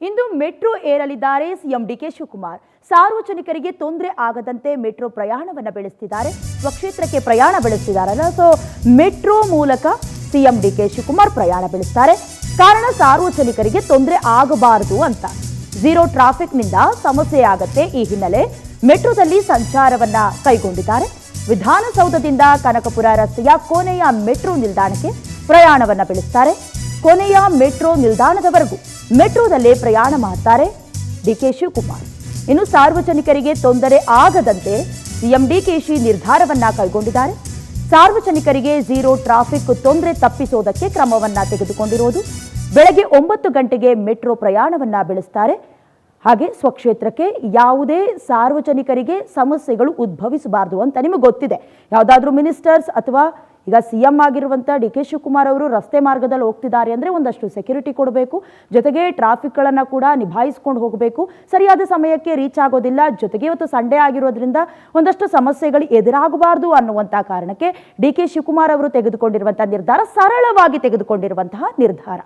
ಇಂದು metro ಏರಲಿದ್ದಾರೆ CM DK Shivakumar. ಸಾರ್ವಜನಿಕರಿಗೆ ತೊಂದರೆ ಆಗದಂತೆ ಮೆಟ್ರೋ ಪ್ರಯಾಣವನ್ನು ಬೆಳೆಸ್ತಿದ್ದಾರೆ. ಸ್ವಕ್ಷೇತ್ರಕ್ಕೆ ಪ್ರಯಾಣ ಬೆಳೆಸ್ತಿದ್ದಾರಲ್ಲ, ಸೊ ಮೆಟ್ರೋ ಮೂಲಕ ಸಿಎಂ ಡಿಕೆ ಶಿವಕುಮಾರ್ ಪ್ರಯಾಣ ಬೆಳೆಸ್ತಾರೆ. ಕಾರಣ ಸಾರ್ವಜನಿಕರಿಗೆ ತೊಂದರೆ ಆಗಬಾರದು ಅಂತ. ಝೀರೋ ಟ್ರಾಫಿಕ್ನಿಂದ ಸಮಸ್ಯೆ ಆಗತ್ತೆ. ಈ ಹಿನ್ನೆಲೆ ಮೆಟ್ರೋದಲ್ಲಿ ಸಂಚಾರವನ್ನ ಕೈಗೊಂಡಿದ್ದಾರೆ. ವಿಧಾನಸೌಧದಿಂದ ಕನಕಪುರ ರಸ್ತೆಯ ಕೊನೆಯ ಮೆಟ್ರೋ ನಿಲ್ದಾಣಕ್ಕೆ ಪ್ರಯಾಣವನ್ನ ಬೆಳೆಸ್ತಾರೆ. ಕೊನೆಯ ಮೆಟ್ರೋ ನಿಲ್ದಾಣದವರೆಗೂ ಮೆಟ್ರೋದಲ್ಲೇ ಪ್ರಯಾಣ ಮಾಡ್ತಾರೆ ಡಿಕೆ ಶಿವಕುಮಾರ್. ಇನ್ನು ಸಾರ್ವಜನಿಕರಿಗೆ ತೊಂದರೆ ಆಗದಂತೆ ಸಿಎಂ ಡಿಕೆಶಿ ನಿರ್ಧಾರವನ್ನ ಕೈಗೊಂಡಿದ್ದಾರೆ. ಸಾರ್ವಜನಿಕರಿಗೆ ಝೀರೋ ಟ್ರಾಫಿಕ್ ತೊಂದರೆ ತಪ್ಪಿಸೋದಕ್ಕೆ ಕ್ರಮವನ್ನ ತೆಗೆದುಕೊಂಡಿರೋದು. ಬೆಳಗ್ಗೆ 9 ಗಂಟೆಗೆ ಮೆಟ್ರೋ ಪ್ರಯಾಣವನ್ನ ಬೆಳೆಸ್ತಾರೆ. ಹಾಗೆ ಸ್ವಕ್ಷೇತ್ರಕ್ಕೆ ಯಾವುದೇ ಸಾರ್ವಜನಿಕರಿಗೆ ಸಮಸ್ಯೆಗಳು ಉದ್ಭವಿಸಬಾರದು ಅಂತ ನಿಮಗೆ ಗೊತ್ತಿದೆ. ಯಾವುದಾದ್ರೂ ಮಿನಿಸ್ಟರ್ಸ್ ಅಥವಾ ಈಗ ಸಿಎಂ ಆಗಿರುವಂಥ ಡಿಕೆ ಶಿವಕುಮಾರ್ ಅವರು ರಸ್ತೆ ಮಾರ್ಗದಲ್ಲಿ ಹೋಗ್ತಿದ್ದಾರೆ ಅಂದರೆ ಒಂದಷ್ಟು ಸೆಕ್ಯೂರಿಟಿ ಕೊಡಬೇಕು, ಜೊತೆಗೆ ಟ್ರಾಫಿಕ್ಗಳನ್ನು ಕೂಡ ನಿಭಾಯಿಸ್ಕೊಂಡು ಹೋಗಬೇಕು. ಸರಿಯಾದ ಸಮಯಕ್ಕೆ ರೀಚ್ ಆಗೋದಿಲ್ಲ. ಜೊತೆಗೆ ಇವತ್ತು ಸಂಡೇ ಆಗಿರೋದ್ರಿಂದ ಒಂದಷ್ಟು ಸಮಸ್ಯೆಗಳು ಎದುರಾಗಬಾರ್ದು ಅನ್ನುವಂಥ ಕಾರಣಕ್ಕೆ ಡಿಕೆ ಶಿವಕುಮಾರ್ ಅವರು ತೆಗೆದುಕೊಂಡಿರುವಂಥ ನಿರ್ಧಾರ ಸರಳವಾಗಿ ತೆಗೆದುಕೊಂಡಿರುವಂತಹ ನಿರ್ಧಾರ.